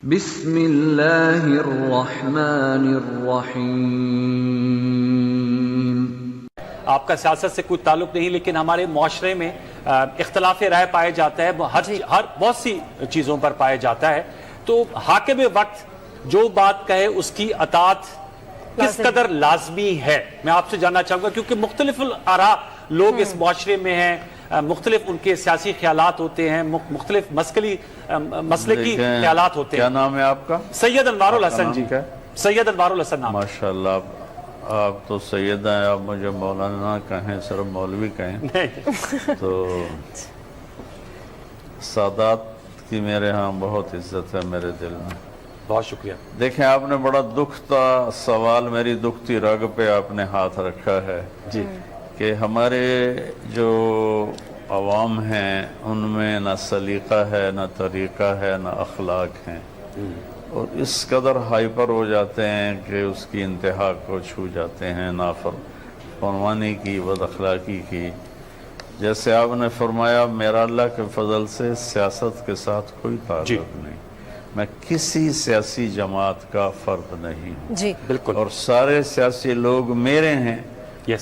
بسم اللہ الرحمن الرحیم۔ آپ کا سیاست سے کوئی تعلق نہیں، لیکن ہمارے معاشرے میں اختلاف رائے پائے جاتا ہے، ہر بہت سی چیزوں پر پائے جاتا ہے۔ تو حاکم وقت جو بات کہے اس کی اطاعت کس قدر لازمی ہے، میں آپ سے جاننا چاہوں گا، کیونکہ مختلف آراء لوگ اس معاشرے میں ہیں، مختلف ان کے سیاسی خیالات ہوتے ہیں، مختلف مسلکی خیالات ہوتے ہیں۔ کیا نام ہے آپ کا؟ سید انوار الحسن جی، سید انوار الحسن نام۔ ماشاءاللہ، آپ تو سید ہیں، آپ مجھے مولانا کہیں، صرف مولوی کہیں تو سادات کی میرے ہاں بہت عزت ہے میرے دل میں۔ بہت شکریہ۔ دیکھیں، آپ نے بڑا دکھتا سوال، میری دکھتی رگ پہ آپ نے ہاتھ رکھا ہے جی کہ ہمارے جو عوام ہیں ان میں نہ سلیقہ ہے، نہ طریقہ ہے، نہ اخلاق ہیں، اور اس قدر ہائپر ہو جاتے ہیں کہ اس کی انتہا کو چھو جاتے ہیں، نافرمانی کی، بد اخلاقی کی۔ جیسے آپ نے فرمایا، میرا اللہ کے فضل سے سیاست کے ساتھ کوئی تعلق نہیں، میں کسی سیاسی جماعت کا فرد نہیں ہوں جی بالکل، اور سارے سیاسی لوگ میرے ہیں،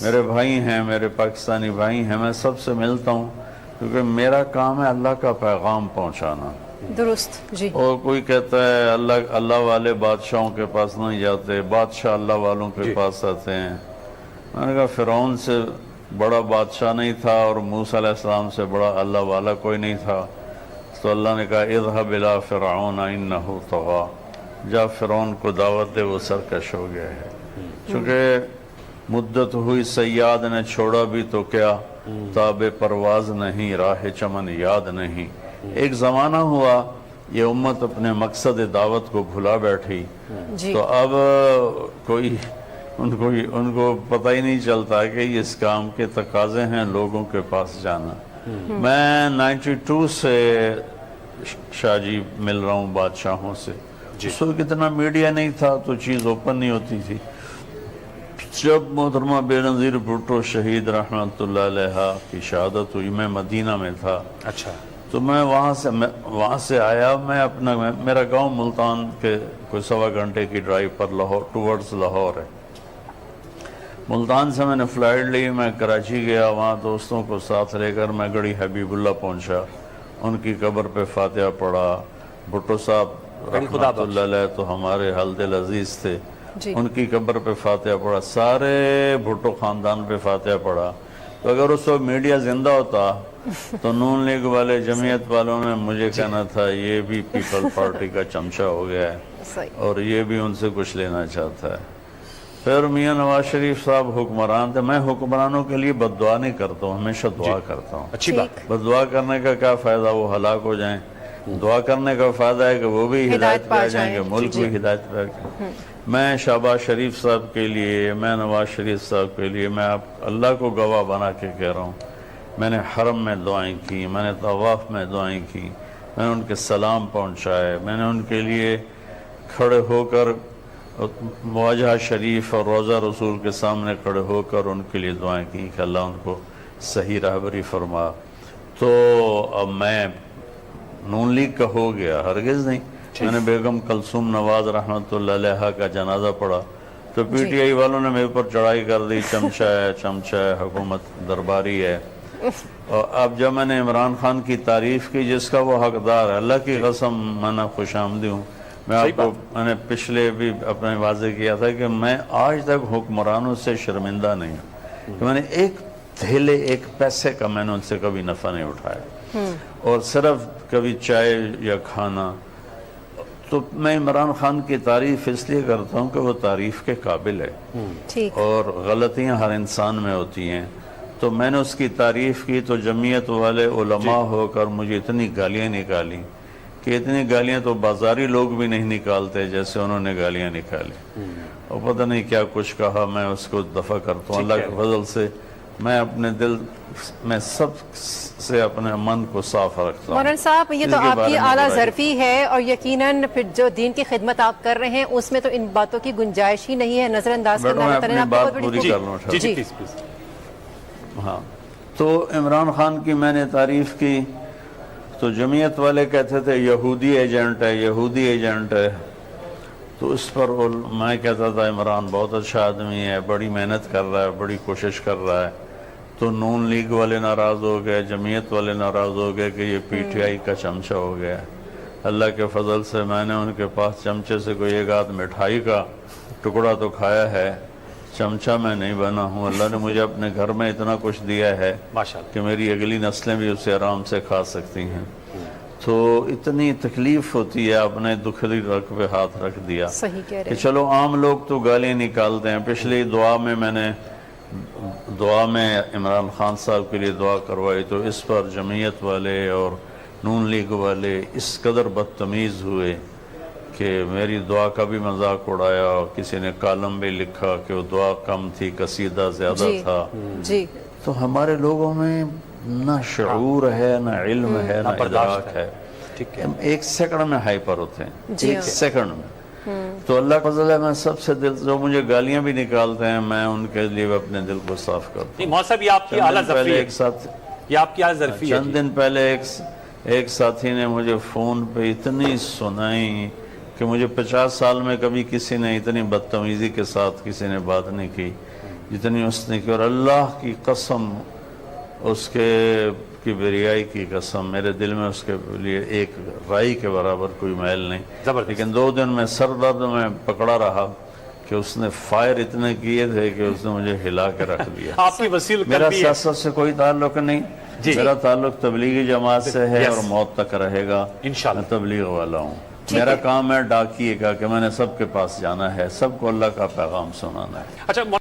میرے بھائی ہیں، میرے پاکستانی بھائی ہیں، میں سب سے ملتا ہوں کیونکہ میرا کام ہے اللہ کا پیغام پہنچانا۔ درست جی۔ اور کوئی کہتا ہے اللہ والے بادشاہوں کے پاس نہیں جاتے، بادشاہ اللہ والوں کے پاس آتے ہیں۔ میں نے کہا فرعون سے بڑا بادشاہ نہیں تھا اور موسیٰ علیہ السلام سے بڑا اللہ والا کوئی نہیں تھا، تو اللہ نے کہا اذهب الى فرعون انه طغى، جا فرعون کو دعوت دے، وہ سرکش ہو گیا ہے۔ چونکہ مدت ہوئی سیاد نے چھوڑا بھی تو کیا، تاب پرواز نہیں، راہ چمن یاد نہیں۔ ایک زمانہ ہوا یہ امت اپنے مقصد دعوت کو بھلا بیٹھی، تو اب ان کو پتہ ہی نہیں چلتا کہ اس کام کے تقاضے ہیں لوگوں کے پاس جانا۔ میں 92 سے شاہ جی مل رہا ہوں بادشاہوں سے، اس وقت اتنا میڈیا نہیں تھا تو چیز اوپن نہیں ہوتی تھی۔ جب محترمہ بے نظیر بھٹو شہید رحمت اللہ علیہ کی شہادت ہوئی، میں مدینہ میں تھا، اچھا، تو میں وہاں سے آیا، میرا گاؤں ملتان کے کوئی 1.25 گھنٹے کی ڈرائیو پر ٹورڈز لاہور ہے۔ ملتان سے میں نے فلائٹ لی، میں کراچی گیا، وہاں دوستوں کو ساتھ لے کر میں گڑھی حبیب اللہ پہنچا، ان کی قبر پہ فاتحہ پڑھا۔ بھٹو صاحب رحمت اللہ علیہ تو ہمارے حل دل عزیز تھے، ان کی قبر پہ فاتحہ پڑھا، سارے بھٹو خاندان پہ فاتحہ پڑھا۔ تو اگر اس وقت میڈیا زندہ ہوتا تو نون لیگ والے، جمعیت والوں نے مجھے کہنا تھا یہ بھی پیپل پارٹی کا چمچہ ہو گیا ہے اور یہ بھی ان سے کچھ لینا چاہتا ہے۔ پھر میاں نواز شریف صاحب حکمران تھے، میں حکمرانوں کے لیے بد دعا نہیں کرتا ہوں، ہمیشہ دعا کرتا ہوں۔ اچھی بات۔ بد دعا کرنے کا کیا فائدہ، وہ ہلاک ہو جائیں۔ دعا کرنے کا فائدہ ہے کہ وہ بھی ہدایت پہ آ جائیں گے، ملک بھی ہدایت پہ آ جائیں گے۔ میں شہباز شریف صاحب کے لیے، میں نواز شریف صاحب کے لیے، میں اللہ کو گواہ بنا کے کہہ رہا ہوں، میں نے حرم میں دعائیں کی، میں نے طواف میں دعائیں کی، میں نے ان کے سلام پہنچائے، میں نے ان کے لیے کھڑے ہو کر مواجہ شریف اور روضہ رسول کے سامنے کھڑے ہو کر ان کے لیے دعائیں کی کہ اللہ ان کو صحیح راہبری فرما۔ تو اب میں نون لیگ کا ہو گیا؟ ہرگز نہیں۔ میں نے بیگم کلثوم نواز رحمت اللہ علیہ کا جنازہ پڑھا تو پی ٹی آئی والوں نے میرے اوپر چڑھائی کر دی، چمچہ ہے، حکومت درباری ہے۔ اور اب جب میں نے عمران خان کی تعریف کی جس کا وہ حقدار ہے، اللہ کی قسم میں نے خوش آمدی ہوں۔ میں نے پچھلے بھی اپنے واضح کیا تھا کہ میں آج تک حکمرانوں سے شرمندہ نہیں ہوں کہ میں نے ایک تھیلے، ایک پیسے کا میں نے ان سے کبھی نفع نہیں اٹھایا، اور صرف کبھی چائے یا کھانا۔ تو میں عمران خان کی تعریف اس لیے کرتا ہوں کہ وہ تعریف کے قابل ہے، اور غلطیاں ہر انسان میں ہوتی ہیں۔ تو میں نے اس کی تعریف کی تو جمعیت والے علماء ہو کر مجھے اتنی گالیاں نکالی کہ اتنی گالیاں تو بازاری لوگ بھی نہیں نکالتے جیسے انہوں نے گالیاں نکالی، اور پتہ نہیں کیا کچھ کہا۔ میں اس کو دفع کرتا ہوں اللہ کے فضل سے، میں اپنے دل میں سب سے اپنے من کو صاف رکھتا ہوں۔ مولانا صاحب، یہ تو آپ کی اعلیٰ ظرفی ہے، اور یقیناً پھر جو دین کی خدمت آپ کر رہے ہیں اس میں تو ان باتوں کی گنجائش ہی نہیں ہے، نظر انداز کرنا۔ میں اپنی بات پوری کر لوں۔ ہاں، تو عمران خان کی میں نے تعریف کی تو جمعیت والے کہتے تھے یہودی ایجنٹ ہے، یہودی ایجنٹ ہے. تو اس پر میں کہتا تھا عمران بہت اچھا آدمی ہے، بڑی محنت کر رہا ہے، بڑی کوشش کر رہا ہے. تو نون لیگ والے ناراض ہو گئے، جمعیت والے ناراض ہو گئے کہ یہ پی ٹی آئی کا چمچہ ہو گیا. اللہ کے فضل سے میں نے ان کے پاس چمچے سے کوئی ایک آدھ مٹھائی کا ٹکڑا تو کھایا ہے، چمچہ میں نہیں بنا ہوں. اللہ نے مجھے اپنے گھر میں اتنا کچھ دیا ہے ماشاءاللہ کہ میری اگلی نسلیں بھی اسے آرام سے کھا سکتی ہیں. تو اتنی تکلیف ہوتی ہے، آپ نے دکھلی رگ پہ ہاتھ رکھ دیا صحیح کہہ رہے کہ چلو عام لوگ تو گالی نکالتے ہیں. پچھلی دعا میں عمران خان صاحب کے لیے دعا کروائی تو اس پر جمعیت والے اور نون لیگ والے اس قدر بدتمیز ہوئے کہ میری دعا کا بھی مذاق اڑایا، اور کسی نے کالم بھی لکھا کہ وہ دعا کم تھی، قصیدہ زیادہ تھا. جی تو ہمارے لوگوں میں نہ شعور ہے، نہ علم ہے، نہ ادراک ہے. ٹھیک ہے. ہم ایک سیکنڈ میں ہائپر ہوتے ہیں، جی ایک سیکنڈ میں. تو اللہ کا فضل ہے، میں سب سے دل جو مجھے گالیاں بھی نکالتے ہیں میں ان کے لیے اپنے دل کو صاف کرتا نہیں مولانا صاحب، یہ آپ کی اعلیٰ ظرفی ہے. ایک ساتھ یہ آپ کی اعلیٰ ظرفی ہے. چند دن پہلے ایک ساتھی نے مجھے فون پہ اتنی سنائی کہ مجھے 50 سال میں کبھی کسی نے اتنی بدتمیزی کے ساتھ کسی نے بات نہیں کی جتنی اس نے کی. اور اللہ کی قسم، اس کے کبریائی کی قسم، میرے دل میں اس کے لیے ایک رائی کے برابر کوئی میل نہیں. زبردست. لیکن 2 دن میں سر درد میں پکڑا رہا کہ اس نے فائر اتنے کیے تھے کہ اس نے مجھے ہلا کے رکھ دیا. آپ کی وسیل میرا قلبی ہے. سیاست سے کوئی تعلق نہیں، میرا تعلق تبلیغی جماعت سے ہے اور موت تک رہے گا. انشاءاللہ. میں تبلیغ والا ہوں. میرا کام ہے ڈاکیے کا کہ میں نے سب کے پاس جانا ہے، سب کو اللہ کا پیغام سنانا ہے. اچھا